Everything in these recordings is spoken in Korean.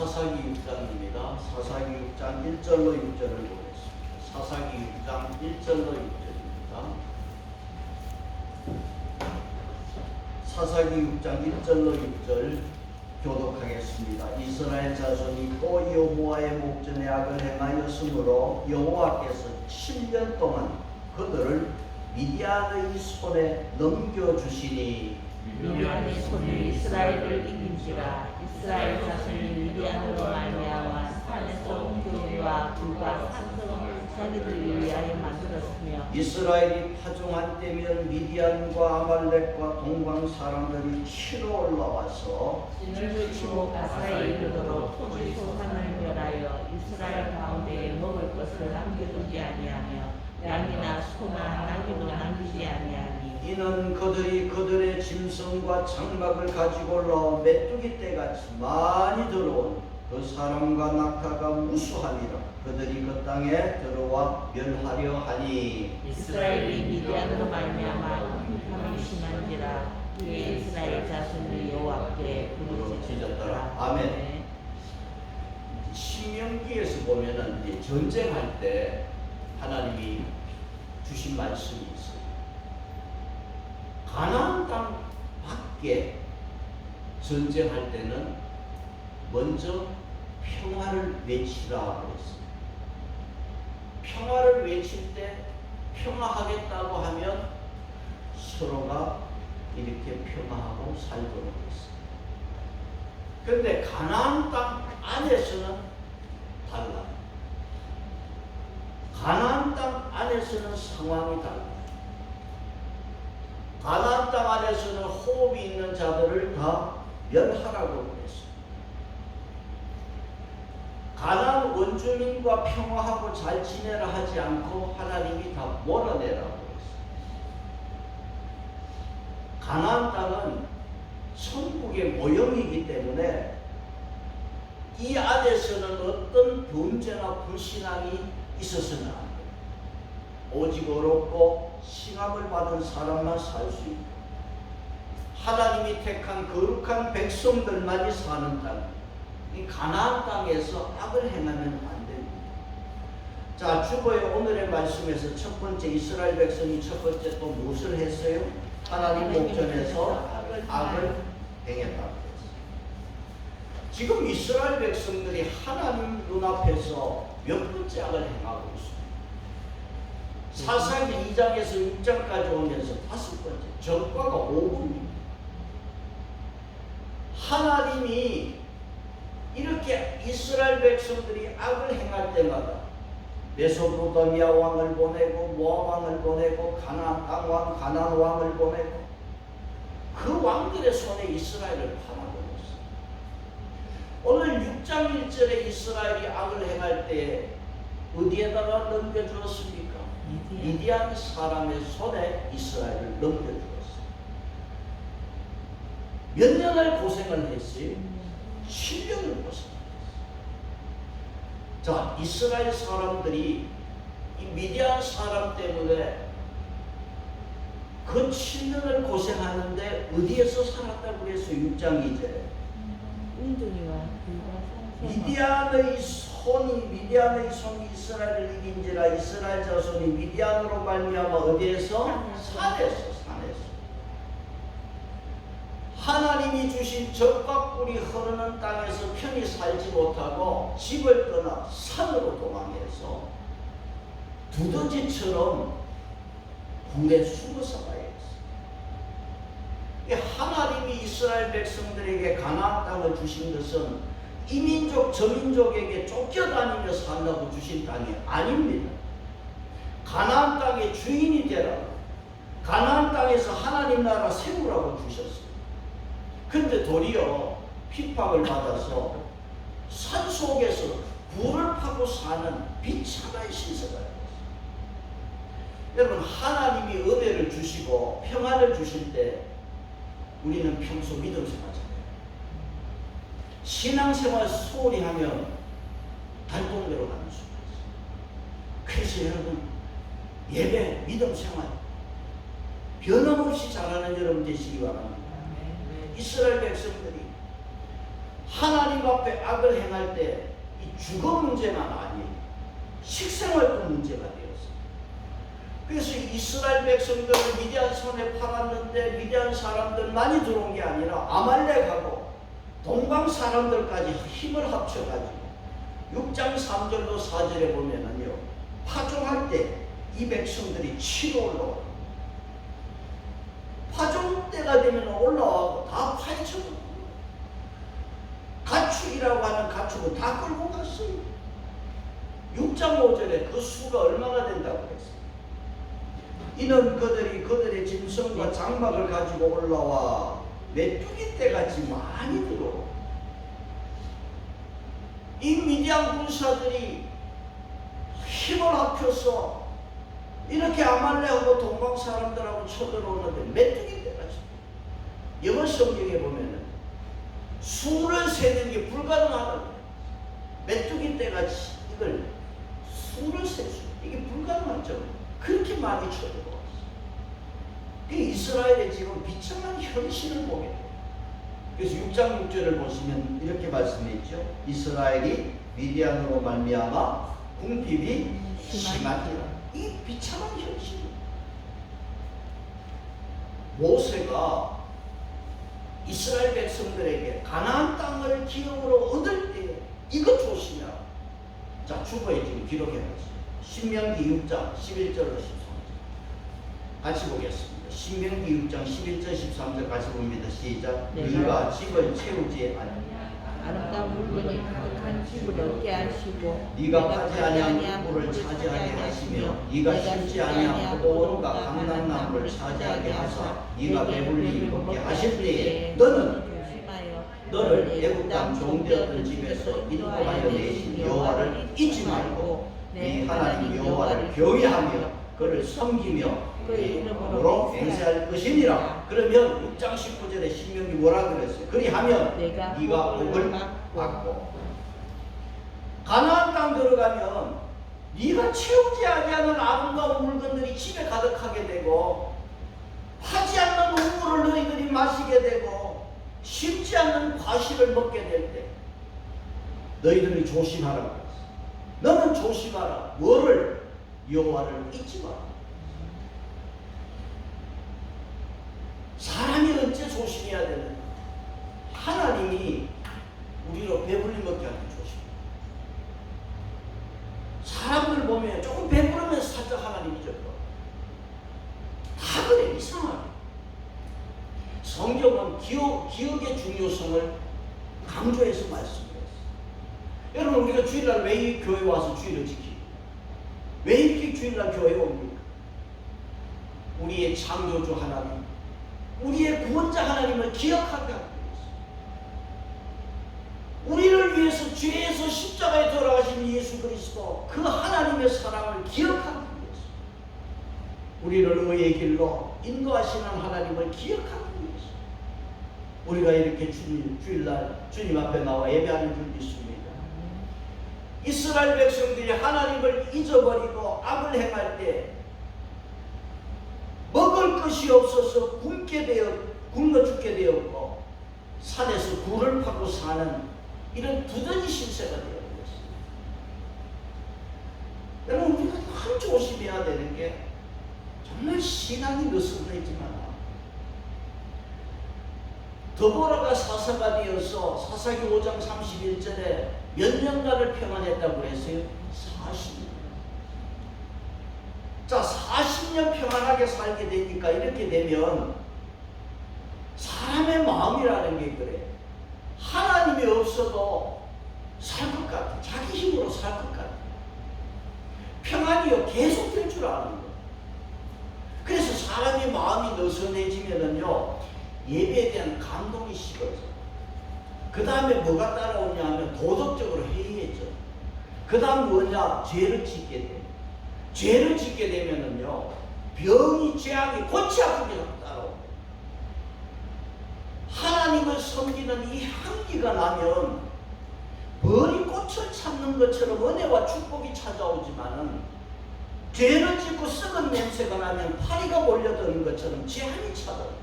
사사기 6장입니다. 사사기 6장 1절로 6절을 보겠습니다. 사사기 6장 1절로 6절입니다. 사사기 6장 1절로 6절 교독하겠습니다. 이스라엘 자손이 또 여호와의 목전에 악을 행하였으므로 여호와께서 7년 동안 그들을 미디안의 손에 넘겨주시니 미디안의 손에 이스라엘을 이긴지라. 이스라엘 자손이 미디안으로 말미암아 산에서 옮겨와 불과 산성을 자기들을 위하여 만들었으며 이스라엘이 파종한 때면 미디안과 아말렉과 동방 사람들이 치러 올라와서 진을 치고 가사에 이르도록 토지 소산을 멸하여 이스라엘 가운데에 먹을 것을 남겨두지 아니하며 양이나 소나 나귀도 남기지 아니하니 이는 그들이 그들의 짐승과 장막을 가지고 올라와 메뚜기 떼같이 많이 들어온 그 사람과 낙타가 무수함이라 그들이 그 땅에 들어와 멸하려 하니 이스라엘이 미디안으로 말미암아 궁핍함이 심한지라. 그의 이스라엘 자손이 여호와께 부르짖었더라. 아멘. 신명기에서 보면은 이제 전쟁할 때 하나님이 주신 말씀이 있어요. 가나안 땅 밖에 전쟁할 때는 먼저 평화를 외치라고 했어요. 평화를 외칠 때 평화하겠다고 하면 서로가 이렇게 평화하고 살도록 했어요. 그런데 가나안 땅 안에서는 달라요. 가나안 땅 안에서는 상황이 달라요. 가나안 땅 안에서는 호흡이 있는 자들을 다 멸하라고 그랬어요. 가나안 원주민과 평화하고 잘 지내라 하지 않고 하나님이 다 몰아내라고 했어요. 가나안 땅은 천국의 모형이기 때문에 이 안에서는 어떤 범죄나 불신앙이 있어서는 안 돼요. 오직 어렵고 싱함을 받은 사람만 살 수 있고 하나님이 택한 거룩한 백성들만이 사는 땅, 이 가나안 땅에서 악을 행하면 안 됩니다. 자, 주보의 오늘의 말씀에서 첫 번째 이스라엘 백성이 첫 번째 또 무엇을 했어요? 하나님 목전에서 악을 행했다고 했어요. 지금 이스라엘 백성들이 하나님 눈앞에서 몇 번째 악을 행하고 있습니다. 사사기 2장에서 6장까지 오면서 다섯 번째, 전과가 5분입니다. 하나님이 이렇게 이스라엘 백성들이 악을 행할 때마다 메소포타미아 왕을 보내고 모압 왕을 보내고 가나안 땅 왕, 가나안 왕을 보내고 그 왕들의 손에 이스라엘을 팔아버렸어요. 오늘 6장 1절에 이스라엘이 악을 행할 때 어디에다가 넘겨주었습니까? 미디안 사람의 손에 이스라엘을 넘겨주었어요. 몇 년을 고생을 했어요? 7년을 고생했어요. 자, 이스라엘 사람들이 이 미디안 사람 때문에 그 7년을 고생하는데 어디에서 살았다고 그랬어요? 6장 2절에 웅둥이와 불과 미디안의 손이 이스라엘을 이긴지라. 이스라엘 자손이 미디안으로 말미암아 어디에서? 산에서. 하나님이 주신 젖과 꿀이 흐르는 땅에서 편히 살지 못하고 집을 떠나 산으로 도망해서 두더지처럼 굴에 숨어서 가야 했어요. 하나님이 이스라엘 백성들에게 가나안 땅을 주신 것은 이 민족 저 민족에게 쫓겨다니며 살라고 주신 땅이 아닙니다. 가나안 땅의 주인이 되라고, 가나안 땅에서 하나님 나라 세우라고 주셨어요. 근데 도리어 핍박을 받아서 산 속에서 굴을 파고 사는 비참한 신세가 있어요. 여러분, 하나님이 은혜를 주시고 평안을 주실 때 우리는 평소 믿음 생활하잖아요. 신앙생활 소홀히 하면 달동대로 가는 수가 있어요. 그래서 여러분, 예배, 믿음 생활 변함없이 잘하는 여러분 되시기 바랍니다. 이스라엘 백성들이 하나님 앞에 악을 행할 때 이 주거 문제만 아니에요. 식생활도 문제가 되었어요. 그래서 이스라엘 백성들을 미디안 손에 팔았는데 미디안 사람들 많이 들어온 게 아니라 아말렉하고 동방 사람들까지 힘을 합쳐가지고 6장 3절로 4절에 보면은요, 파종할 때 이 백성들이 치러 올라와요. 파종 때가 되면 올라와고 다 파헤쳐도 가축이라고 하는 가축은 다 끌고 갔어요. 6장 5절에 그 수가 얼마나 된다고 그랬어요. 이는 그들의 짐승과 장막을 가지고 올라와 메뚜기 떼같이 많이 들어오고, 이 미디안 군사들이 힘을 합쳐서 이렇게 아말렉하고 동방 사람들하고 쳐들어오는데 메뚜기 떼같이, 영어 성경에 보면은 수를 세는 게 불가능하다. 메뚜기 떼같이 이걸 수를 셀 수, 이게 불가능하죠. 그렇게 많이 쳐들어왔어요. 이스라엘의 지금 비참한 현실을 보게 돼요. 그래서 6장 6절을 보시면 이렇게 말씀해 있죠. 이스라엘이 미디안으로 말미암아 궁핍이 심하니라. 이 비참한 현실. 모세가 이스라엘 백성들에게 가나안 땅을 기업으로 얻을 때 이거 조심해라. 자, 주보에 지금 기록해놨어요. 신명기 6장 11절로 13절 같이 보겠습니다. 신명기 6장 11절 13절 같이 봅니다. 시작. 네가 집을 채우지 아니하냐. 아름다운 물건이 가득한 집을 얻게 하시고 네가 파지 아니한 물을 차지하게 하시며 네가 심지 아니한 포도원과 감람나무를 차지하게 하사 네가 배불리 먹게 하실 때에 너를 애굽 땅 종되었던 집에서 인도하여 내신 여호와를 잊지 말고 네 하나님 여호와를 경외하며 그를 섬기며 그의 이름으로 맹세할 것이니라. 그러면 6장 19절에 신명기 뭐라 그랬어요? 그리하면 네가 복을 받고, 가나안 땅 들어가면 네가 채우지 아니하는 아름다운 물건들이 집에 가득하게 되고, 파지 않는 우물을 너희들이 마시게 되고, 심지 않는 과실을 먹게 될 때 너희들이 조심하라고 했어요. 너는 조심하라. 뭐를? 여호와를 잊지 마라. 사람이 언제 조심해야 되는가? 하나님이 우리로 배불리 먹게 하는 조심. 사람들 보면 조금 배부르면 살짝 하나님 잊어버려. 다 그래, 이상하게. 성경은 기억의 중요성을 강조해서 말씀했어요. 여러분, 우리가 주일날 왜 이 교회 와서 주일을 지키고, 왜 이렇게 주일날 교회에 옵니까? 우리의 창조주 하나님, 우리의 구원자 하나님을 기억하게 하기 위해서, 우리를 위해서 죄에서 십자가에 돌아가신 예수 그리스도 그 하나님의 사랑을 기억하기 위해서, 우리를 의의 길로 인도하시는 하나님을 기억하기 위해서 우리가 이렇게 주일날 주님 앞에 나와 예배하는 줄 믿습니다. 이스라엘 백성들이 하나님을 잊어버리고 악을 행할 때 먹을 것이 없어서 굶어 죽게 되었고, 산에서 굴을 파고 사는 이런 두더지 신세가 되어버렸어요. 여러분, 우리가 참 조심해야 되는 게, 정말 신앙이 느슨해지만 드보라가 사사가 되어서 사사기 5장 31절에 몇 년간을 평안했다고 그랬어요? 40년. 자, 40년 평안하게 살게 되니까 이렇게 되면 사람의 마음이라는 게 그래. 하나님이 없어도 살 것 같아. 자기 힘으로 살 것 같아. 평안이요, 계속 될 줄 아는 거예요. 그래서 사람의 마음이 느슨해지면은요, 예배에 대한 감동이 식어져. 그 다음에 뭐가 따라오냐 하면 도덕적으로 해이해져. 그 다음 뭐냐? 죄를 짓게 돼. 죄를 짓게 되면은요, 병이, 죄악이 골치 아프게 따라오고, 하나님을 섬기는 이 향기가 나면 벌이 꽃을 찾는 것처럼 은혜와 축복이 찾아오지만은, 죄를 짓고 썩은 냄새가 나면 파리가 몰려드는 것처럼 재앙이 찾아옵니다.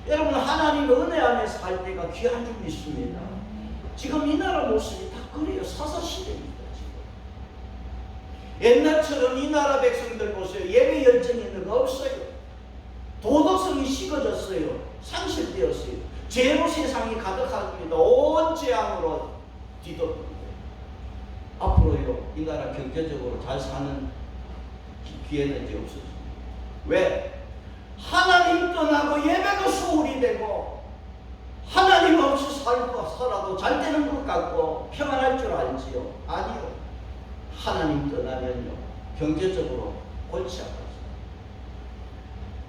여러분, 하나님의 은혜 안에 살 때가 귀한 줄 믿습니다. 지금 이 나라 모습이 다 그래요. 사사시대입니다. 지금 옛날처럼 이 나라 백성들 보세요. 예배 열정이 있는 거 없어요. 도덕성이 식어졌어요. 상실되었어요. 죄로 세상이 가득합니다. 온 재앙으로 뒤덮는 거예요. 앞으로요, 이 나라 경제적으로 잘 사는 기회는 이제 없어집니다. 왜? 하나님 떠나고 예배가 소홀히 되고 하나님 없이 살아도 잘 되는 것 같고 평안할 줄 알지요? 아니요. 하나님 떠나면요, 경제적으로 골치 아파요.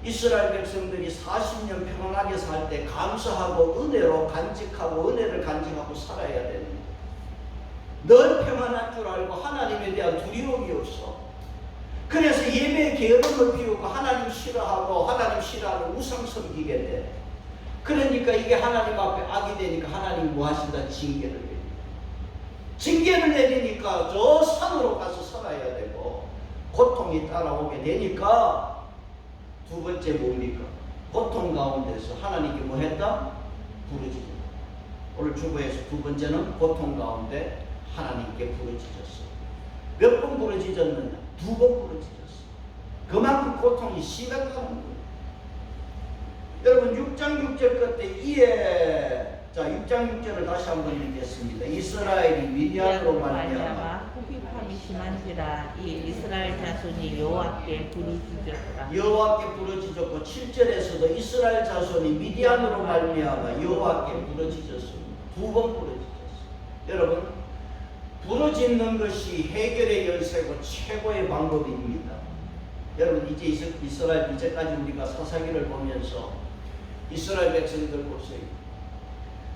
이스라엘 백성들이 40년 평안하게 살 때 감사하고 은혜로 간직하고 은혜를 간직하고 살아야 됩니다. 늘 평안할 줄 알고 하나님에 대한 두려움이 없어. 그래서 예배의 게으름을 피우고 하나님 싫어하고 하나님 싫어하는 우상 섬기게 돼. 그러니까 이게 하나님 앞에 악이 되니까 하나님이 뭐 하신다? 징계를 내립니다. 징계를 내리니까 저 산으로 가서 살아야 되고 고통이 따라오게 되니까 두 번째 뭡니까? 고통 가운데서 하나님께 뭐 했다? 부르짖었다. 오늘 주보에서 두 번째는 고통 가운데 하나님께 부르짖었어. 몇 번 부르짖었느냐? 2번 부르짖었어. 그만큼 고통이 심했다는 거예요. 여러분 6장 6절 끝에 이에 자 6장 6절을 다시 한번 읽겠습니다. 이스라엘이 미디안으로 말미암아 후핍함이 심한지라 이 이스라엘 자손이 여호와께 부르짖었더라. 여호와께 부르짖었고 7절에서도 이스라엘 자손이 미디안으로 말미암아 여호와께 부르짖었습니다. 2번 부르짖었어요. 여러분, 부르짖는 것이 해결의 열쇠고 최고의 방법입니다. 여러분, 이스라엘 이제까지 우리가 사사기를 보면서 이스라엘 백성들 보세요.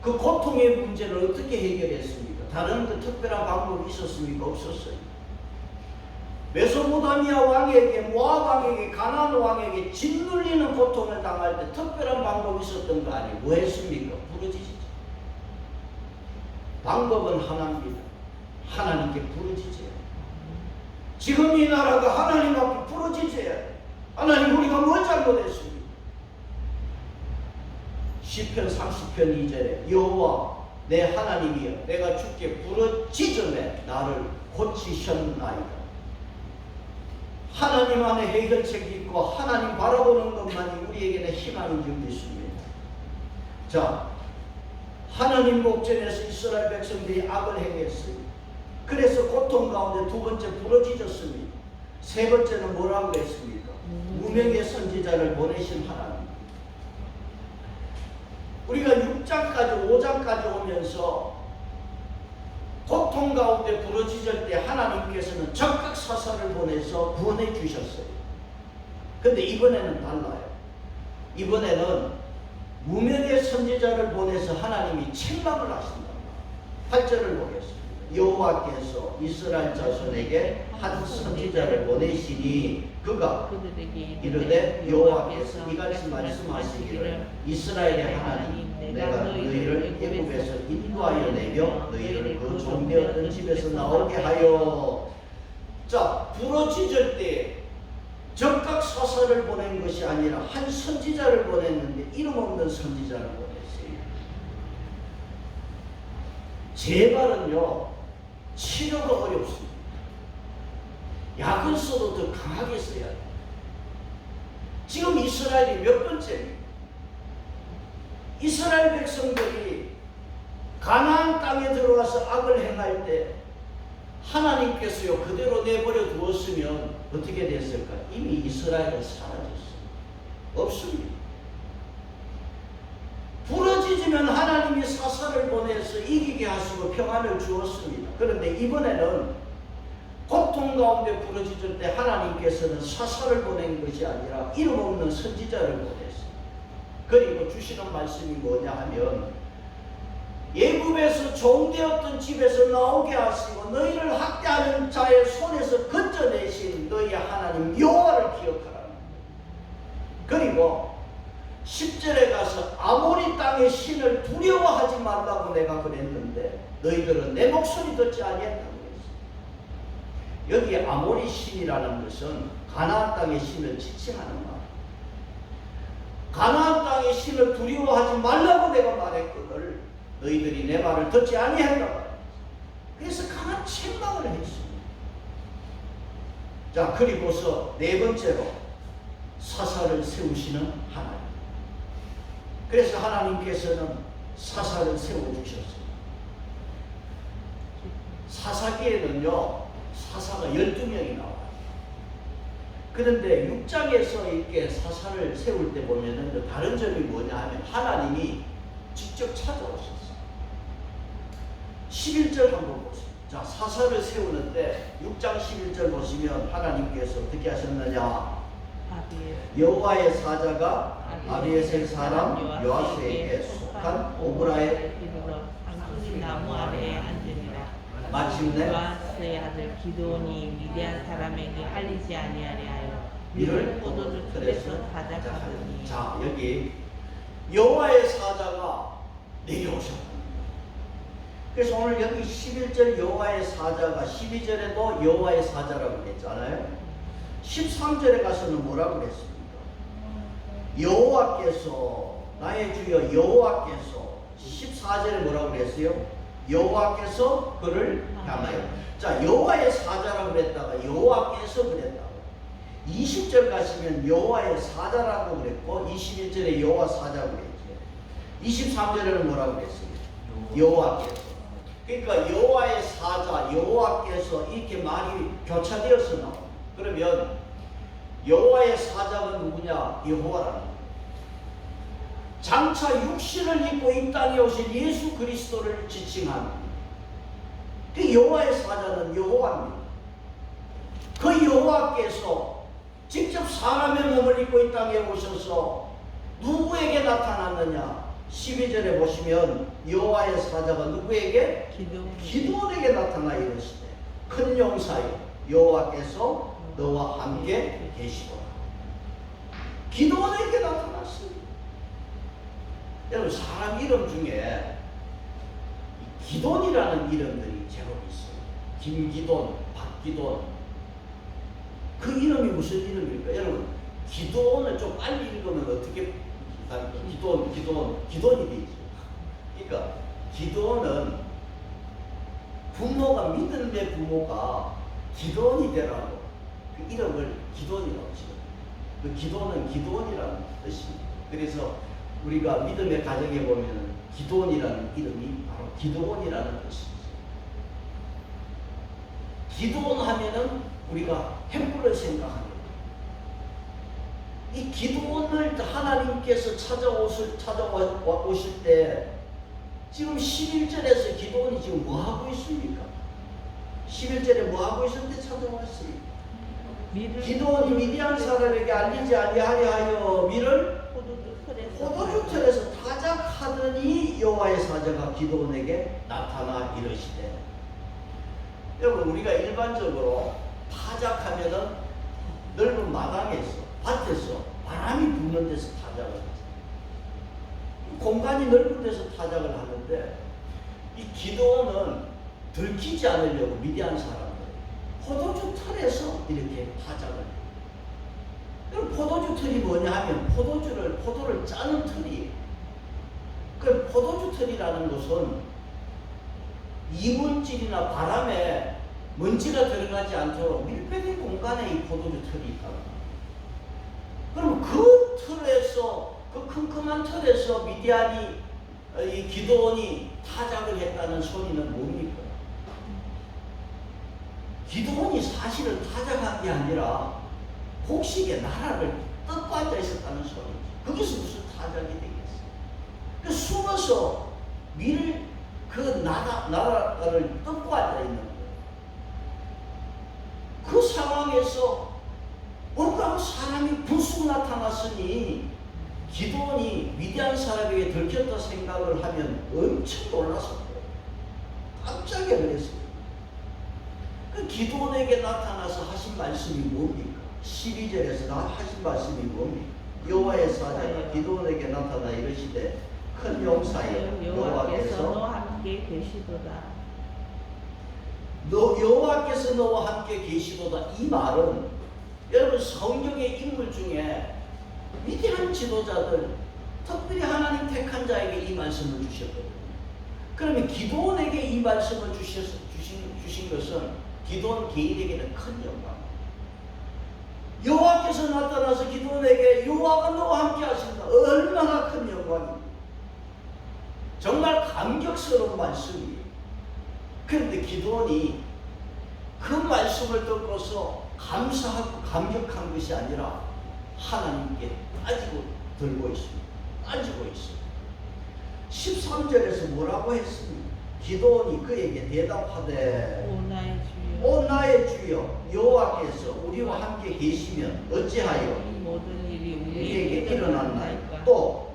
그 고통의 문제를 어떻게 해결했습니까? 다른 그 특별한 방법이 있었습니까? 없었어요. 메소포타미아 왕에게, 모압 왕에게, 가나안 왕에게 짓눌리는 고통을 당할 때 특별한 방법이 있었던 거 아니에요? 뭐 했습니까? 부르짖었죠. 방법은 하나입니다. 하나님께 부르짖어야 돼요. 지금 이 나라가 하나님 앞에 부르짖어야 돼요. 하나님, 우리가 뭘 잘못했습니까? 시편 30편 2절에 여호와 내 하나님이여 내가 주께 부르짖음에 나를 고치셨나이다. 하나님 안에 해결책이 있고 하나님 바라보는 것만이 우리에게는 희망인 줄 믿습니다. 자, 하나님 목전에서 이스라엘 백성들이 악을 행했어요. 그래서 고통 가운데 두 번째 부르짖었습니다. 세 번째는 뭐라고 했습니까? 무명의 선지자를 보내신 하나님. 우리가 6장까지 5장까지 오면서 고통 가운데 부르짖을 때 하나님께서는 적극 사사를 보내서 구원해 주셨어요. 근데 이번에는 달라요. 이번에는 무명의 선지자를 보내서 하나님이 책망을 하신다. 8절을 보겠습니다. 여호와께서 이스라엘 자손에게 한 선지자를 보내시니 그가 이르되 여호와께서 이같이 말씀하시기를 이스라엘의 하나님 내가 너희를 애굽에서 인도하여 내며 너희를 그 종되었던 집에서 나오게 하여. 자, 부르짖을 때 적각 사사를 보낸 것이 아니라 한 선지자를 보냈는데 이름 없는 선지자를 보냈어요. 재발은요 치료가 어렵습니다. 약을 써도 더 강하게 써야 돼요. 지금 이스라엘이 몇 번째입니까? 이스라엘 백성들이 가나안 땅에 들어와서 악을 행할 때 하나님께서요 그대로 내버려 두었으면 어떻게 됐을까? 이미 이스라엘은 사라졌어요. 없습니다. 부러지면 하나님이 사사를 보내서 이기게 하시고 평안을 주었습니다. 그런데 이번에는 고통 가운데 부러질 때 하나님께서는 사사를 보낸 것이 아니라 이름 없는 선지자를 보냈어요. 그리고 주시는 말씀이 뭐냐 하면 애굽에서 종되었던 집에서 나오게 하시고 너희를 학대하는 자의 손에서 건져내신 너희 하나님 여호와를 기억하라는 거예요. 그리고 10절에 가서 아모리 땅의 신을 두려워하지 말라고 내가 그랬는데 너희들은 내 목소리 듣지 아니했다고 했어요. 여기 아모리 신이라는 것은 가나안 땅의 신을 지칭하는 말. 가나안 땅에 땅의 신을 두려워하지 말라고 내가 말했거늘 너희들이 내 말을 듣지 아니한다. 그래서 강한 책망을 했습니다. 자, 그리고서 네 번째로 사사를 세우시는 하나님. 그래서 하나님께서는 사사를 세워주셨습니다. 사사기에는요, 사사가 12명이 나와요. 그런데 6장에서 이렇게 사사를 세울 때 보면은 다른 점이 뭐냐 하면 하나님이 직접 찾아오셨어요. 11절 한번 보세요. 자, 사사를 세우는데 6장 11절 보시면 하나님께서 어떻게 하셨느냐? 여호와의 사자가 아비에셀 사람 요아스에게 속한 오브라의 나무 아래에 앉으니라. 마침내 요아스의 아들 기드온이 미디안 사람에게 알리지 아니하려 밀을 포도주 틀에서 타작하더니. 자, 여기 여호와의 사자가 내려오셨다. 그래서 오늘 여기 11절 여호와의 사자가 12절에도 여호와의 사자라고 그랬잖아요. 13절에 가서는 뭐라고 그랬습니까? 여호와께서 나의 주여 여호와께서 14절에 뭐라고 그랬어요? 여호와께서 그를 향하여. 자, 여호와의 사자라고 그랬다가 여호와께서 그랬다고. 20절 가시면 여호와의 사자라고 그랬고 21절에 여호와 사자라고 그랬죠. 23절에는 뭐라고 그랬어요? 여호와께서. 그러니까 여호와의 사자, 여호와께서 이렇게 말이 교차되어서 나옵니다. 그러면 여호와의 사자가 누구냐? 여호와라는 거예요. 장차 육신을 입고 이 땅에 오신 예수 그리스도를 지칭하는 그 여호와의 사자는 여호와입니다. 그 여호와께서 직접 사람의 몸을 입고 이 땅에 오셔서 누구에게 나타났느냐? 12절에 보시면 여호와의 사자가 누구에게? 기드온에게 나타나 이르시되 큰 용사여 여호와께서 너와 함께 계시도다. 기드온에게 나타났습니다. 여러분, 사람 이름 중에 기돈이라는 이름들이 제법 있어요. 김기돈, 박기돈. 그 이름이 무슨 이름일까? 여러분, 기돈을 좀 빨리 읽으면 어떻게 기돈이 되죠. 그러니까 기돈은 부모가 믿음의 부모가 기돈이 되라고 그 이름을 기돈이라고 지어요. 그 기돈은 기돈이라는 뜻입니다. 그래서 우리가 믿음의 가정에 보면 기돈이라는 이름이 바로 기도원이라는 뜻입니다. 기도원 하면은 우리가 횃불을 생각합니다. 이 기도원을 하나님께서 찾아오실 때 지금 11절에서 기도원이 지금 뭐 하고 있습니까? 11절에 뭐 하고 있을 때 찾아왔습니까? 기도원이 미디안 사람에게 알리지 아니하려 하여 밀을 포도주 틀에서 타작하더니 여호와의 사자가 기도원에게 나타나 이르시되. 여러분, 우리가 일반적으로 타작하면은 넓은 마당에서 밭에서 바람이 부는 데서 타작을 하죠. 공간이 넓은 데서 타작을 하는데 이 기도원은 들키지 않으려고 미디안 사람들 포도주 틀에서 이렇게 타작을 해요. 그럼 포도주 틀이 뭐냐 하면 포도를 짜는 틀이에요. 그 포도주 틀이라는 것은 이물질이나 바람에 먼지가 들어가지 않도록 밀폐된 공간에 이 포도주 틀이 있다고. 그럼 그 틀에서, 그 큼큼한 틀에서 미디안이, 이 기도원이 타작을 했다는 소리는 뭡니까? 기도원이 사실은 타작한 게 아니라 곡식의 나라를 뜯고 앉아 있었다는 소리죠. 거기서 무슨 타작이 되겠어요? 그 숨어서 그 나라를 뜯고 앉아 있는 거예요. 그 상황에서 뭔가 사람이 불쑥 나타났으니 기도원이 미디안 사람에게 들켰다 생각을 하면 엄청 놀랐었고 깜짝이야 그랬어요. 그 기도원에게 나타나서 하신 말씀이 뭡니까? 12절에서 하신 말씀이 뭡니까? 여호와의 사자가 기도원에게 나타나 이르시되 큰 용사여 여호와께서 너와 함께 계시도다. 여호와께서 너와 함께 계시도다. 이 말은 여러분 성경의 인물 중에 위대한 지도자들, 특별히 하나님 택한 자에게 이 말씀을 주셨거든요. 그러면 기도원에게 이 말씀을 주신 것은 기도원 개인에게는 큰 영광. 여호와께서 나타나서 기도원에게 여호와가 너와 함께 하신다. 얼마나 큰 영광입니다. 정말 감격스러운 말씀이에요. 그런데 기도원이 그 말씀을 듣고서 감사하고 감격한 것이 아니라 하나님께 따지고 들고 있습니다. 따지고 있습니다. 13절에서 뭐라고 했습니까? 기도원이 그에게 대답하되 오 나의 주여, 오 나의 주여, 여호와께서 우리와 함께 계시면 어찌하여 이 모든 일이 우리에게 일어났나이까? 일어났나이까? 또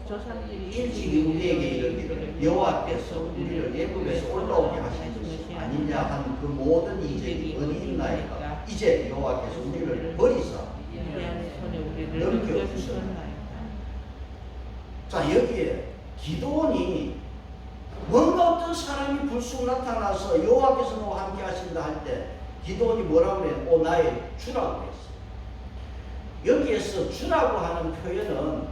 조상들이 일찍이 우리에게 이르기를 여호와께서 우리를 애굽에서 올라오게 하신 것이 아니냐 하는 그 모든 이적이 어디 있나이까? 이제 여호와께서 우리를 버리사 미디안의 손에 우리를 넘겨주셨나이까? 넘겨주셨나이까? 자, 여기에 기도원이 뭔가 어떤 사람이 불쑥 나타나서 여호와께서 너와 함께 하신다 할 때 기도원이 뭐라고 그래요? 오 나의 주라고 그랬어요. 여기에서 주라고 하는 표현은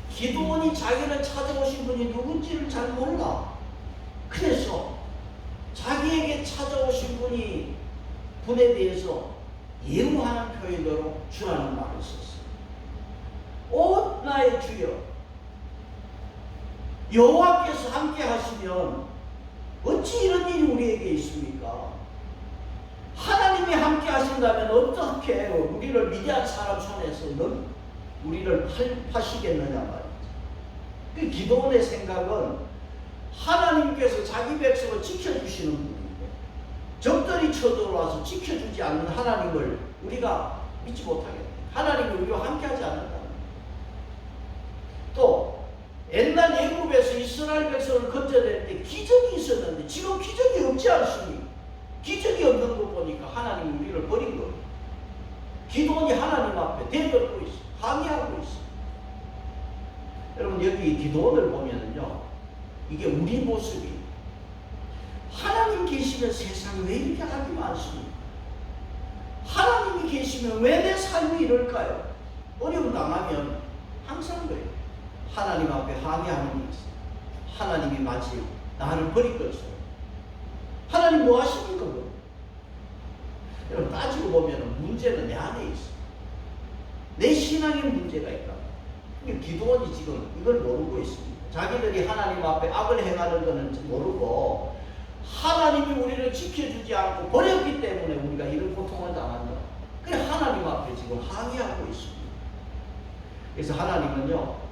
기도원이 자기를 찾아오신 분이 누군지를 잘 몰라. 그래서 자기에게 찾아오신 분에 대해서 예우하는 표현으로 주라는 말을 썼어요. 오 나의 주여, 여호와께서 함께 하시면 어찌 이런 일이 우리에게 있습니까? 하나님이 함께 하신다면 어떻게 우리를 미디안 사람 손에서 우리를 파시겠느냐 말이죠. 그 기도원의 생각은 하나님께서 자기 백성을 지켜주시는 분인데 적들이 쳐들어와서 지켜주지 않는 하나님을 우리가 믿지 못하겠다. 하나님이 우리와 함께하지 않는다. 또 옛날 애굽에서 이스라엘 백성을 건져낼 때 기적이 있었는데 지금 기적이 없지 않습니까? 기적이 없는 거 보니까 하나님이 우리를 버린 거예요. 기도원이 하나님 앞에 대들고 있어, 항의하고 있어. 여러분 여기 기도원을 보면은요, 이게 우리 모습이 하나님 계시면 세상이 왜 이렇게 악이 많습니까? 하나님이 계시면 왜 내 삶이 이럴까요? 어려움 당하면 항상 그래요. 하나님 앞에 항의하는 게 있어요. 하나님이 마치 나를 버릴 것처럼. 하나님 뭐 하십니까? 그럼? 여러분 따지고 보면 문제는 내 안에 있어. 내 신앙에 문제가 있다. 기도원이 지금 이걸 모르고 있습니다. 자기들이 하나님 앞에 악을 행하는 것은 모르고 하나님이 우리를 지켜주지 않고 버렸기 때문에 우리가 이런 고통을 당한다. 그래 하나님 앞에 지금 항의하고 있습니다. 그래서 하나님은요,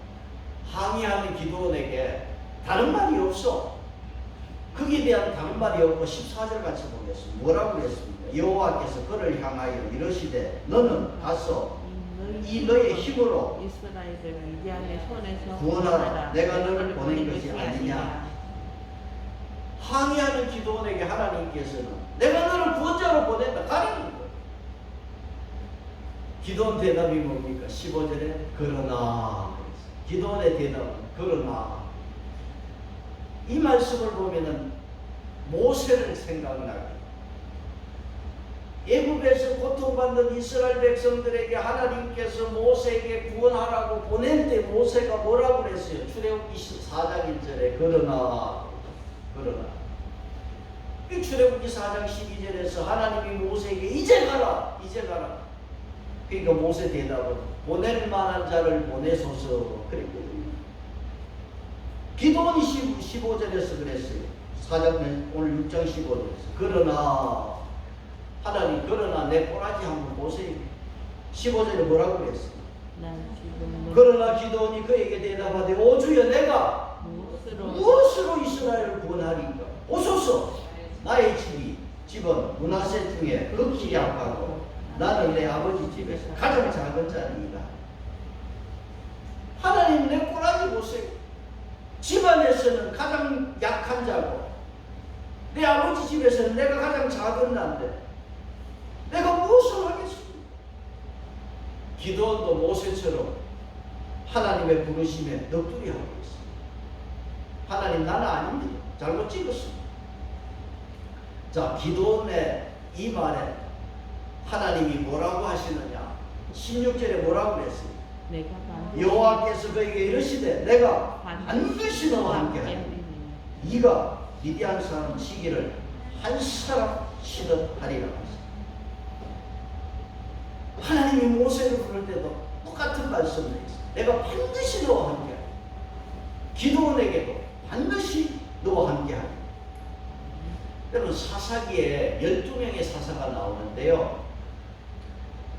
항의하는 기도원에게 다른 말이 없어. 거기에 대한 다른 말이 없고 14절 같이 보겠습니다. 뭐라고 그랬습니까? 여호와께서 그를 향하여 이르시되 너는 가서 이 너의 힘으로 이스라엘을 미디안의 손에서 구원하라. 내가 너를 보낸 것이 아니냐. 항의하는 기도원에게 하나님께서는 내가 너를 구원자로 보낸다. 가라는 거예요. 기도원 대답이 뭡니까? 15절에 그러나. 기도원의 대답은 그러나. 이 말씀을 보면은 모세를 생각나게, 애굽에서 고통받는 이스라엘 백성들에게 하나님께서 모세에게 구원하라고 보낼 때 모세가 뭐라고 그랬어요? 출애굽기 4장 1절에 그러나. 이 출애굽기 4장 12절에서 하나님이 모세에게 이제 가라. 그러니까 모세 대답은 보낼 만한 자를 보내소서 그랬거든요. 기도원이 15절에서 그랬어요. 4장 오늘 6장 15절에서 그러나 하나님, 그러나 내 꼬라지 한번 보세요. 15절에 뭐라고 그랬어요? 그러나 기도원이 그에게 대답하되 오 주여, 내가 무엇으로 이스라엘을 구원하리까? 오소서. 나의 집은 므낫세 중에 극히 약하고 나는 내 아버지 집에서 가장 작은 자니이다. 하나님, 내 꼬라지 보세요. 집안에서는 가장 약한 자고 내 아버지 집에서는 내가 가장 작은 자인데 내가 무엇을 하겠습니까? 기도원도 모세처럼 하나님의 부르심에 넋두리 하고 있습니다. 하나님, 나는 아닙니다. 잘못 찍었습니다. 자, 기도원의 이 말에 하나님이 뭐라고 하시느냐? 16절에 뭐라고 그랬어요? 내가 여호와께서 그에게 이르시되 내가 반드시 너와 함께하리니 이가 미디안 사람 치기를 한 사람 치듯 하리라. 하나님이 모세를 부를 때도 똑같은 말씀을 했어요. 내가 반드시 너와 함께하리. 기도원에게도 반드시 너와 함께하리. 여러분 사사기에 12명의 사사가 나오는데요.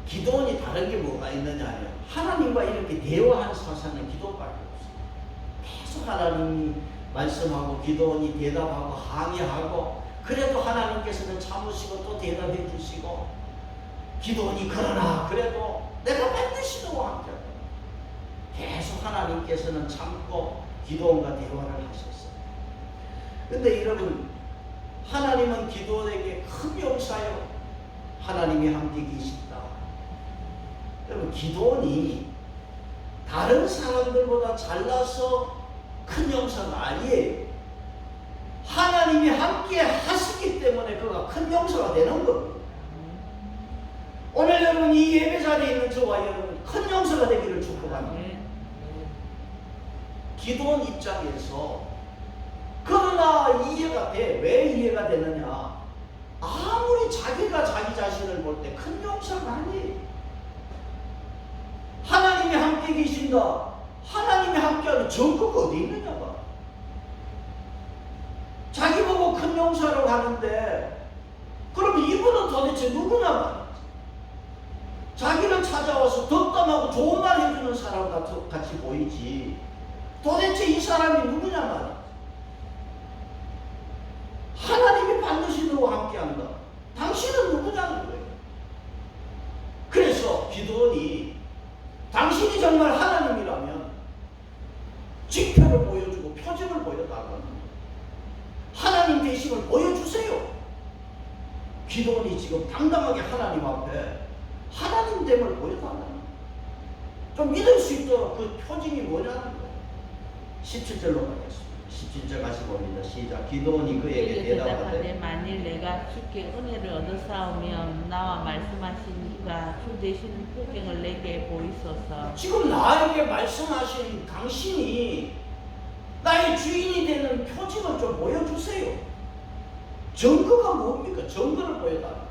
기도원이 다른 게 뭐가 있느냐 하면 하나님과 이렇게 대화한 사사는 기도밖에 없어요. 계속 하나님이 말씀하고 기도원이 대답하고 항의하고 그래도 하나님께서는 참으시고 또 대답해 주시고 기도원이 그러나 그래도 내가 반드시 너와 함께하다. 계속 하나님께서는 참고 기도원과 대화를 하셨어요. 근데 여러분 하나님은 기도원에게 큰 용사요. 하나님이 함께 계신다. 여러분 기도원이 다른 사람들보다 잘나서 큰 용사가 아니에요. 하나님이 함께 하시기 때문에 그가 큰 용사가 되는 겁니다. 오늘 여러분 이 예배 자리에 있는 저와 여러분 큰 용사가 되기를 축복합니다. 기도원 입장에서 그러나 이해가 돼. 왜 이해가 되느냐? 아무리 자기가 자기 자신을 볼 때 큰 용사가 아니에요. 하나님이 함께 계신다. 하나님이 함께하는 증거가 어디 있느냐가. 자기 보고 큰 용사라고 하는데 그럼 이분은 도대체 누구냐 말이야. 자기를 찾아와서 덕담하고 좋은 말 해주는 사람 같이 보이지 도대체 이 사람이 누구냐 말이야. 하나님이 반드시 너와 함께한다. 당신은 누구냐는 거예요. 그래서 기도원이 당신이 정말 하나님이라면 직표를 보여주고 표징을 보여달라는 거예요. 하나님 되심을 보여주세요. 기도원이 지금 당당하게 하나님 앞에 하나님 됨을 보여달라는 거예요. 좀 믿을 수 있도록 그 표징이 뭐냐는 거예요. 17절로 가겠습니다. 17절 같이 봅니다. 시작. 기도원이 그에게 대답하되 만일 내가 주께 은혜를 얻었사오면 나와 말씀하신 이가 주 되시는 표징을 내게 보이소서. 지금 나에게 말씀하신 당신이 나의 주인이 되는 표징을 좀 보여주세요. 증거가 뭡니까? 증거를 보여달라.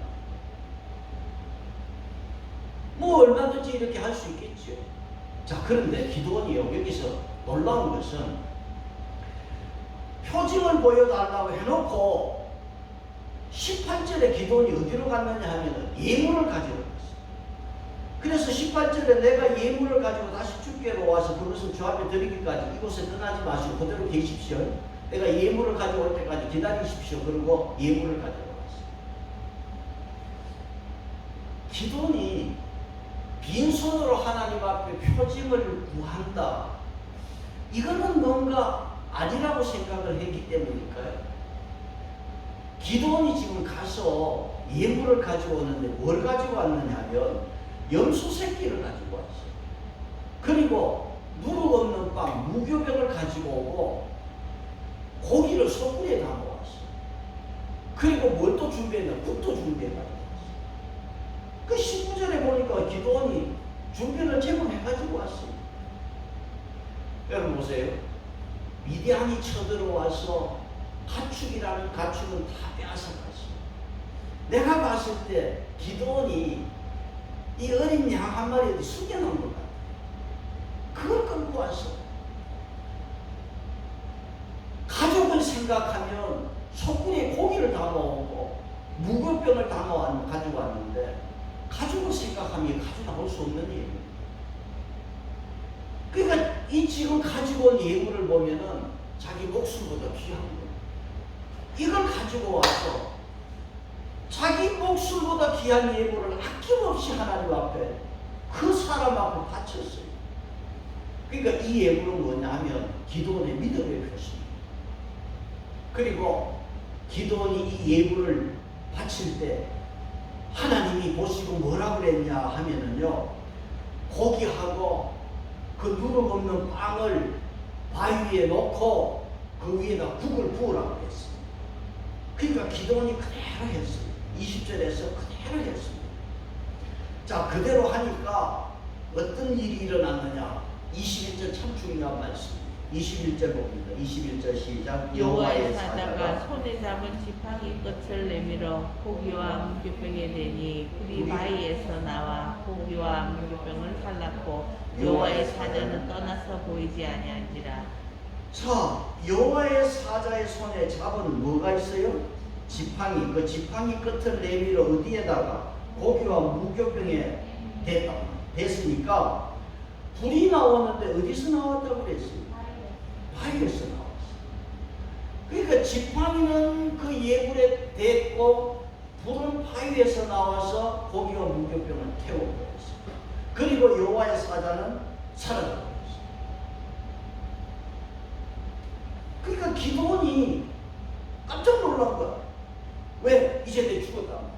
뭐 얼마든지 이렇게 할 수 있겠죠. 자, 그런데 기도원이요 여기서 놀라운 것은 표징을 보여달라고 해놓고 18절에 기도원이 어디로 갔느냐 하면 예물을 가지고 갔어요. 그래서 18절에 내가 예물을 가지고 다시 주께로 와서 그것을 주 앞에 드리기까지 이곳에 떠나지 마시고 그대로 계십시오. 내가 예물을 가져올 때까지 기다리십시오. 그리고 예물을 가지고 왔어요. 기도원이 빈손으로 하나님 앞에 표징을 구한다. 이거는 뭔가 아니라고 생각을 했기 때문일까요? 기도원이 지금 가서 예물을 가지고 오는데 뭘 가지고 왔느냐 하면 염소 새끼를 가지고 왔어요. 그리고 누룩 없는 빵, 무교병을 가지고 오고 고기를 소쿠리에 담아왔어요. 그리고 뭘 또 준비했냐? 국도 준비해가지고 왔어요. 그 19절에 보니까 기도원이 준비를 제법 해가지고 왔어요. 여러분 보세요. 미디안이 쳐들어와서 가축이라는 가축은 다 빼앗아갔어요. 내가 봤을 때 기도원이 이 어린 양 한 마리에 숨겨놓은 것 같아요. 그걸 끌고 와서 가족을 생각하면 소쿠리에 고기를 담아오고 무교병을 가지고 왔는데 가족을 생각하면 가져다 볼 수 없는 일입니다. 그러니까 이 지금 가지고 온 예물을 보면은 자기 목숨보다 귀한 거예요. 이걸 가지고 와서 자기 목숨보다 귀한 예물을 아낌없이 하나님 앞에 그 사람 앞에 바쳤어요. 그러니까 이 예물은 뭐냐 하면 기도원의 믿음의 표시입니다. 그리고 기도원이 이 예물을 바칠 때 하나님이 보시고 뭐라고 그랬냐 하면은요, 고기하고 그 누룩 없는 빵을 바위 위에 놓고 그 위에다 국을 부으라고 했습니다. 그러니까 기도원이 그대로 했어요. 20절에서 그대로 했습니다. 자, 그대로 하니까 어떤 일이 일어났느냐? 21절 참 중요한 말씀. 21절 봅니다. 21절 시작. 여호와의 사자가 손에 잡은 지팡이 끝을 내밀어 고기와 무교병에 대니 불이 바위에서 나와 고기와 무교병을 살랐고 여호와의 사자는 떠나서 보이지 아니한지라. 자, 여호와의 사자의 손에 잡은 뭐가 있어요? 지팡이. 그 지팡이 끝을 내밀어 어디에다가 고기와 무교병에 됐으니까 불이 나왔는데 어디서 나왔다고 그랬어요? 바위에서 나왔어. 그러니까 지팡이는 그 예불에 됐고 불은 바위에서 나와서 고기와 무교병을 태워버렸어. 그리고 여호와의 사자는 사라져버렸어. 그러니까 기도원이 깜짝 놀란 거야. 왜? 이제 내 죽었다.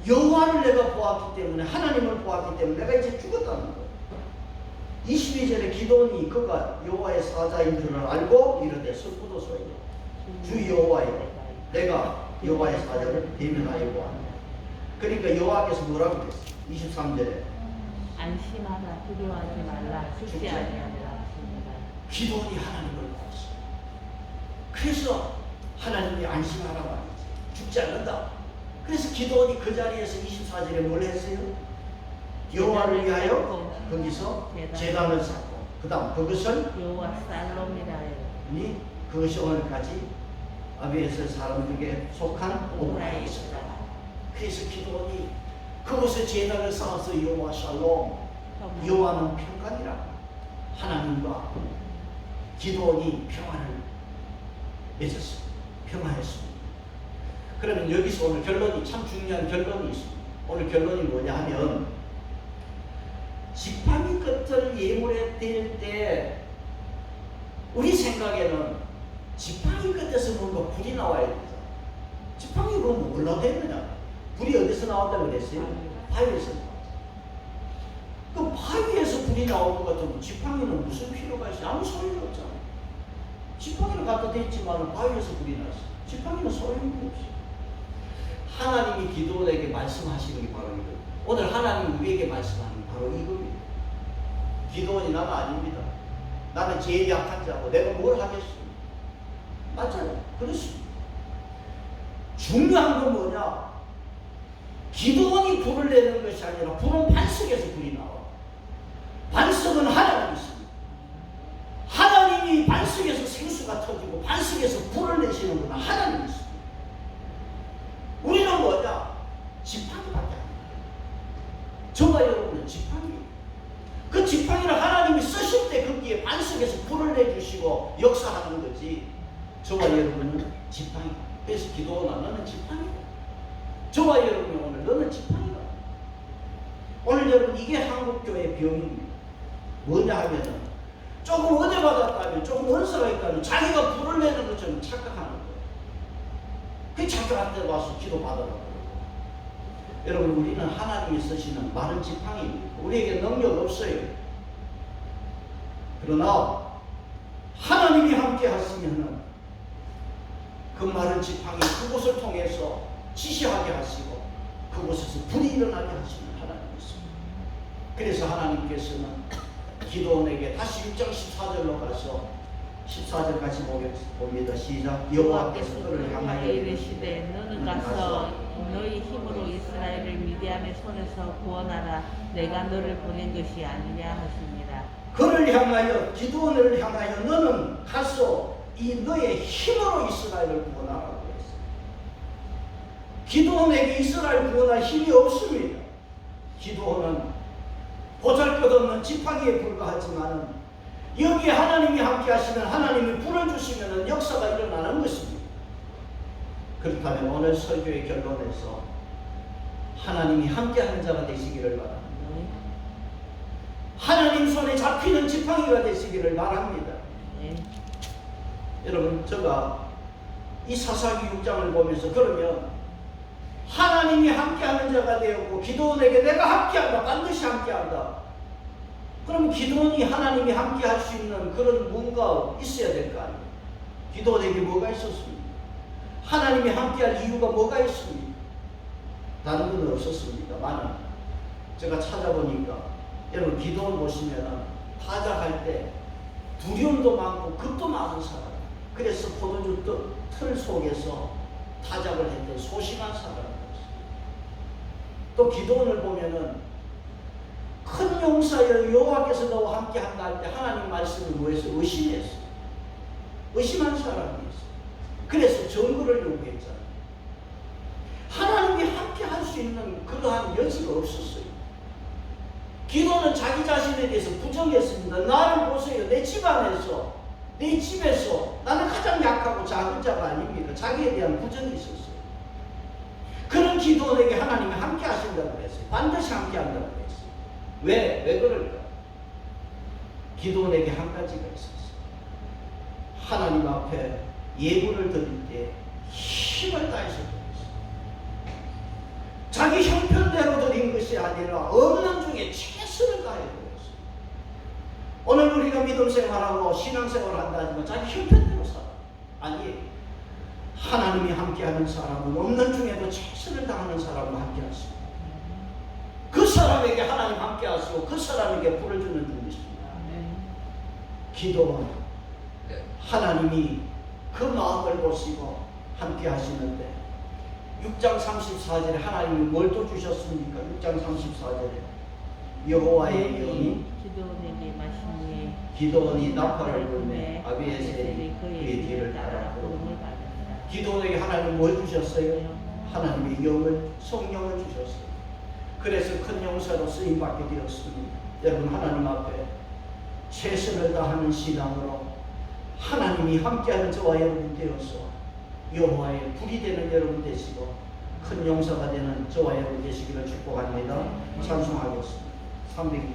여호와를 내가 보았기 때문에, 하나님을 보았기 때문에 내가 이제 죽었다는 거야. 22절에 기도원이 그가 여호와의 사자인 줄을 알고 이르되 슬프도소이다. 주 여호와여, 내가 여호와의 사자를 대면하여 보았네. 그러니까 여호와께서 뭐라고 그랬어? 23절에 안심하라, 두려워하지 말라, 죽지 아니하리라. 기도원이 하나님을 보았어. 그래서 하나님이 안심하라 말이지. 죽지 않는다. 그래서 기도원이 그 자리에서 24절에 뭘 했어요? 여호와를 위하여 거기서 제단을 쌓고, 그 다음 그것을 여호와 살롬이라요. 그것이 오늘까지 아비에스 사람들에게 속한 오브라에 있었다. 그래서 기도원이 그곳에 제단을 쌓아서 여호와 샬롬, 여호와는 평강이라, 하나님과 기도원이 평화를 맺었습니다. 평화했습니다. 그러면 여기서 오늘 결론이, 참 중요한 결론이 있습니다. 오늘 결론이 뭐냐 하면, 지팡이 끝을 예물에 댈 때 우리 생각에는 지팡이 끝에서 뭔가 불이 나와야 되잖아. 지팡이가 뭘로 됐느냐? 불이 어디서 나왔다고 그랬어요? 바위에서 나왔죠. 그 바위에서 불이 나올 것 같으면 지팡이는 무슨 필요가 있어요? 아무 소용이 없잖아. 지팡이는 갖다 댔지만 바위에서 불이 났어. 지팡이는 소용이 없어. 하나님이 기도원에게 말씀하시는 게 바로 이거예요. 오늘 하나님이 우리에게 말씀하는 게 바로 이겁니다. 기도원이 나는 아닙니다. 나는 제일 약한 자고 내가 뭘 하겠습니까? 맞잖아요. 그렇습니다. 중요한 건 뭐냐? 기도원이 불을 내는 것이 아니라 불은 반석에서 불이 나와. 반석은 하나님이 있습니다. 하나님이 반석에서 생수가 터지고 반석에서 불을 내시는 분은 하나님이 있습니다. 우리는 뭐냐? 지팡이밖에 안 돼요. 저와 여러분은 지팡이. 그 지팡이를 하나님이 쓰실 때 거기에 반석에서 불을 내주시고 역사하는 거지. 저와 여러분은 지팡이. 그래서 기도원아, 너는 지팡이다. 저와 여러분은 오늘 너는 지팡이다. 오늘 여러분, 이게 한국교회의 병입니다. 뭐냐 하면은 조금 은혜 받았다면, 조금 은사가 있다면 자기가 불을 내는 것처럼 착각하는 거예요. 그 자기한테 와서 기도 받으라고. 여러분, 우리는 하나님이 쓰시는 마른 지팡이입니다. 우리에게 능력 없어요. 그러나 하나님이 함께 하시면은 그 마른 지팡이 그곳을 통해서 지시하게 하시고 그곳에서 불이 일어나게 하시는 하나님이 있습니다. 그래서 하나님께서는 기도원에게 다시 6장 14절로 가서 14절 같이 봅니다. 시작. 여호와께서 그를 향하여 이르시되 너는 가서 너희 힘으로 이스라엘을 미디안의 손에서 구원하라. 내가 너를 보낸 것이 아니냐 하십니다. 그를 향하여, 기도원을 향하여 너는 가서 이 너의 힘으로 이스라엘을 구원하라고 했어요. 기도원에게 이스라엘 구원할 힘이 없습니다. 기도원은 보잘것없는 지팡이에 불과하지만 여기에 하나님이 함께 하시면, 하나님이 불을 주시면 역사가 일어나는 것입니다. 그렇다면 오늘 설교의 결론에서 하나님이 함께하는 자가 되시기를 바랍니다. 하나님 손에 잡히는 지팡이가 되시기를 바랍니다. 여러분, 제가 이 사사기 6장을 보면서 그러면 하나님이 함께하는 자가 되었고 기도원에게 내가 함께한다, 반드시 함께한다. 그럼 기도원이 하나님이 함께할 수 있는 그런 뭔가 있어야 될 거 아니에요. 기도원에게 뭐가 있었습니까? 하나님이 함께할 이유가 뭐가 있습니까? 다른 건 없었습니다만 제가 찾아보니까 여러분 기도원 보시면은 타작할 때 두려움도 많고 겁도 많은 사람. 그래서 포도주 틀 속에서 타작을 했던 소심한 사람이었어요. 또 기도원을 보면은 큰 용사여 여호와께서 너와 함께 한다 할 때 하나님 말씀을 뭐해서 의심했어요. 의심한 사람이었어요. 그래서 증거를 요구했잖아요. 하나님이 함께 할 수 있는 그러한 여지가 없었어요. 기도는 자기 자신에 대해서 부정했습니다. 나를 보세요. 내 집안에서, 내 집에서 나는 가장 약하고 작은 자가 아닙니까? 자기에 대한 부정이 있었어요. 그런 기도원에게 하나님이 함께 하신다고 그랬어요. 반드시 함께 한다고 그랬어요. 왜 그럴까? 기도원에게 한 가지가 있었어요. 하나님 앞에 예물을 드릴 때 힘을 다해서 드렸어요. 자기 형편대로 드린 것이 아니라 없는 중에 최선을 다해 드렸어요. 오늘 우리가 믿음 생활하고 신앙 생활한다 하지만 자기 형편대로 살아. 아니, 하나님이 함께하는 사람은 없는 중에도 최선을 다하는 사람과 함께하시고 그 사람에게 하나님 함께하시고 그 사람에게 불을 주는 분이십니다. 기도는 하나님이 그 마음을 보시고 함께하시는데 6장 34절에 하나님이 뭘 또 주셨습니까? 6장 34절에 여호와의 영이 기도원에게 마시니 기도원이 나팔을 불매 아비에셀이 그의 뒤를 따라 부름을 받았다. 기도원에게 하나님 뭘 주셨어요? 하나님의 영을, 성령을 주셨어요. 그래서 큰 용사로 쓰임받게 되었습니다. 여러분 하나님 앞에 최선을 다하는 신앙으로 하나님이 함께하는 저와 여러분 되어서 여호와의 불이 되는 여러분 되시고 큰 용사가 되는 저와 여러분 되시기를 축복합니다. 찬송하겠습니다. 320편